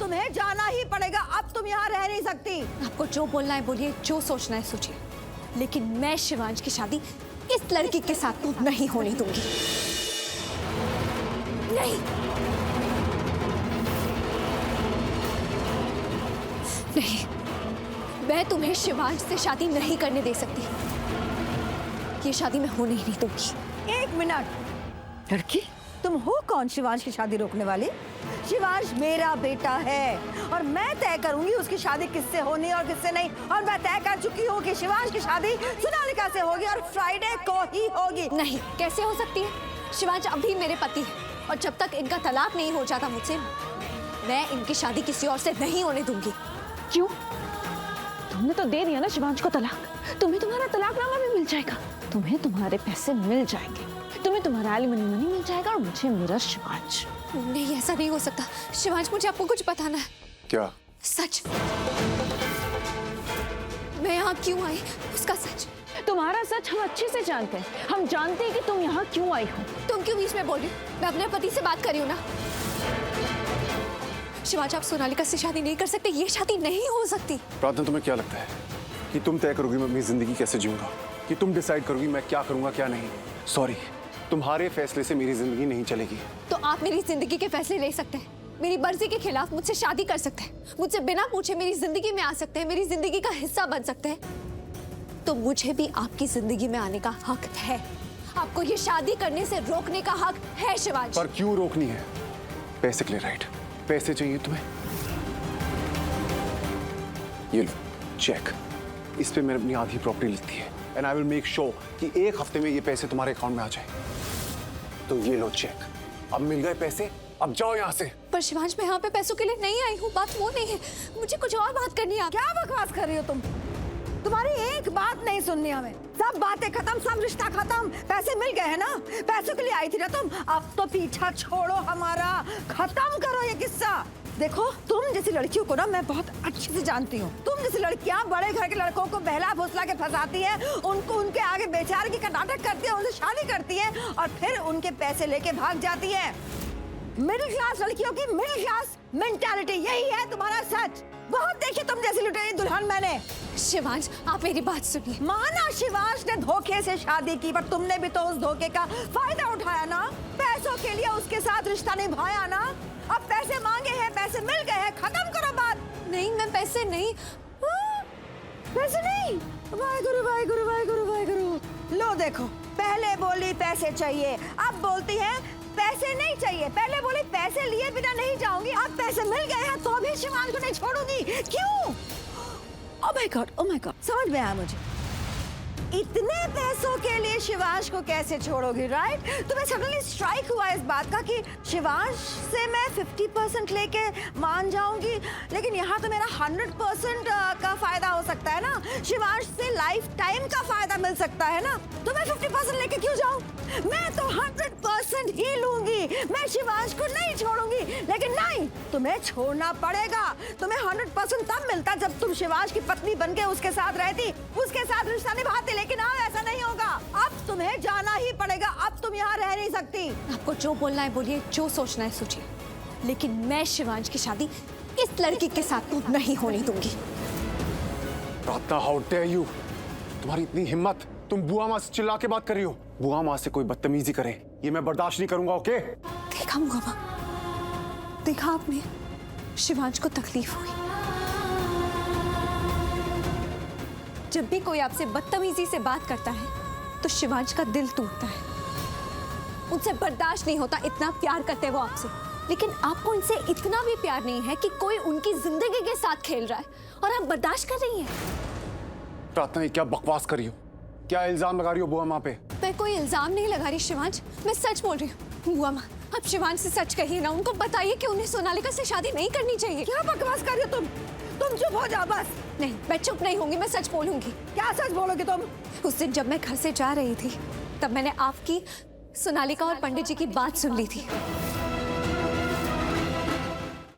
तुम्हें जाना ही पड़ेगा। अब तुम यहाँ रह नहीं सकती। आपको जो बोलना है बोलिए, जो सोचना है सोचिए, लेकिन मैं शिवांश की शादी इस लड़की के साथ तो नहीं होने दूंगी। नहीं नहीं, मैं तुम्हें शिवांश से शादी नहीं करने दे सकती। ये शादी मैं होने ही नहीं दूंगी। एक मिनट, लड़की तुम हो कौन शिवांश की शादी रोकने वाली? शिवांश मेरा बेटा है और मैं तय करूंगी उसकी शादी किससे होनी और किससे नहीं। और मैं तय कर चुकी हूँ कि शिवांश की शादी सोनालिका से होगी और फ्राइडे को ही होगी। नहीं, कैसे हो सकती है? शिवांश अभी मेरे पति है और जब तक इनका तलाक नहीं हो जाता मुझसे, मैं इनकी शादी किसी और से नहीं होने दूंगी। क्यों? तुमने तो दे दिया ना शिवांश को तलाक, तुम्हें तुम्हारा तलाकनामा भी मिल जाएगा, तुम्हें तुम्हारे पैसे मिल जाएंगे, तुम्हें तुम्हारा एलिमनी मनी मिल जाएगा और मुझे मेरा शिवांश। नहीं, ऐसा नहीं हो सकता। शिवांश, मुझे आपको कुछ बताना है। क्या? सच। मैं यहाँ क्यों आई, उसका सच। तुम्हारा सच हम अच्छे से जानते हैं। हम जानते हैं कि तुम यहाँ क्यों आई हो। तुम क्यों बीच में बोल रही हो? मैं अपने पति से बात कर रही हूँ ना। शिवांश, आप सोनालिका से शादी नहीं कर सकते। ये शादी नहीं हो सकती। प्रार्थना, तुम्हें क्या लगता है कि तुम तय करोगी मैं अपनी जिंदगी कैसे जीऊंगा, कि तुम डिसाइड करोगी मैं क्या करूंगा क्या नहीं? सॉरी, तुम्हारे फैसले से मेरी जिंदगी नहीं चलेगी। तो आप मेरी जिंदगी के फैसले ले सकते हैं, मेरी मर्जी के खिलाफ मुझसे शादी कर सकते हैं, मुझसे बिना पूछे मेरी जिंदगी में आ सकते हैं, मेरी जिंदगी का हिस्सा बन सकते हैं। तो मुझे भी आपकी जिंदगी में आने का हक है। आपको ये शादी करने से रोकने का हक है शिवांश। पर क्यों रोकनी है? पैसे के लिए, राइट? पैसे चाहिए तुम्हें? ये लो चेक, इस पे मैंने अपनी आधी प्रॉपर्टी लिख दी है and I will make sure कि 1 हफ्ते में ये पैसे तुम्हारे अकाउंट में आ जाए। तो ये लो चेक, अब मिल गए पैसे, अब जाओ यहाँ से। पर शिवांश, मैं यहाँ पे पैसों के लिए नहीं आई हूँ, बात वो नहीं है। मुझे कुछ और बात करनी है। क्या बकवास कर रही हो तुम? तुम्हारी एक बात नहीं सुननी हमें। सब बातें खत्म, सब रिश्ता खत्म। पैसे मिल गए हैं ना, पैसों के लिए आई थी ना तुम। अब तो पीछा छोड़ो हमारा, खत्म करो ये किस्सा। देखो, तुम जैसी लड़कियों को ना मैं बहुत अच्छे से जानती हूँ। तुम जैसी लड़कियाँ बड़े घर के लड़कों को बहला फुसला के फंसाती है, उनको उनके आगे बेचारे की नाटक करती है, उनसे शादी करती है और फिर उनके पैसे लेके भाग जाती है। मिडिल क्लास लड़कियों की मिडिल क्लास मेंटालिटी, यही है तुम्हारा सच। बहुत देखी तुम जैसी लुटेरी दुल्हन मैंने। शिवांश, आप मेरी बात सुनिए। माना शिवांश ने धोखे से शादी की, पर तुमने भी तो उस धोखे का फायदा उठाया ना। पैसों के लिए उसके साथ रिश्ता निभाया ना। अब पैसे मांगे हैं, पैसे मिल गए हैं, खत्म करो बात। नहीं, मैं पैसे नहीं। पैसे नहीं? वाहेगुरु वाहेगुरु वाहेगुरु वाहेगुरु। लो देखो, पहले बोली पैसे चाहिए, अब बोलती है पैसे नहीं चाहिए। पहले बोली पैसे लिए बिना नहीं जाऊंगी, अब पैसे मिल गए हैं तो भी शिवांश को नहीं छोड़ूंगी। क्यों? Oh my God, oh my God, समझ में आया मुझे। इतने पैसों के लिए शिवांश को कैसे छोड़ोगी, राइट? तुम्हें सडनली स्ट्राइक हुआ इस बात का कि शिवांश से मैं 50% लेके मान जाऊंगी, लेकिन यहाँ तो मेरा 100% का फायदा हो सकता है ना। शिवांश से लाइफ टाइम का फायदा मिल सकता है ना। तो मैं 50% लेके क्यों जाऊं? मैं तो 100% ही लूंगी। मैं शिवांश को नहीं छोड़ूंगी। लेकिन नहीं, तुम्हें छोड़ना पड़ेगा। तुम्हें 100% तब मिलता जब तुम शिवांश की पत्नी बनके उसके साथ रहती, उसके साथ रिश्ता निभाती। लेकिन अब ऐसा नहीं होगा। अब तुम्हें जाना ही पड़ेगा। अब तुम यहाँ रह नहीं सकती। आपको जो बोलना है बोलिए, जो सोचना है सोचिए, लेकिन मैं शिवांश की शादी इस लड़की के साथ तो नहीं होने दूंगी। प्रार्थना, हाउ डेयर यू! तुम्हारी इतनी हिम्मत, तुम बुआ माँ से चिल्ला के बात कर रही हो। बुआ माँ से कोई बदतमीजी करे ये मैं बर्दाश्त नहीं करूंगा, ओके? देखा बुआ माँ, देखा आपने, शिवांश को तकलीफ हुई। जब भी कोई आपसे बदतमीजी से बात करता है तो शिवांश का दिल टूटता है। उनसे बर्दाश्त नहीं होता, इतना प्यार करते हैं वो आपसे। लेकिन आपको इनसे इतना भी प्यार नहीं है कि कोई उनकी जिंदगी के साथ खेल रहा है और आप बर्दाश्त कर रही हैं। प्रार्थना, ये क्या बकवास कर रही हो? क्या इल्जाम लगा रही हो बुआ माँ पे? मैं कोई इल्जाम नहीं लगा रही शिवांश, मैं सच बोल रही हूँ। बुआ माँ, आप शिवांश से सच कहिए ना, उनको बताइए कि उन्हें सोनालिका से शादी नहीं करनी चाहिए। क्या बकवास कर रही हो तुम? तुम चुप हो जाओ बस। नहीं, मैं चुप नहीं होंगी, मैं सच बोलूंगी। क्या सच बोलोगे तुम? उस दिन जब मैं घर से जा रही थी तब मैंने आपकी, सोनालिका और पंडित जी की बात सुन ली थी।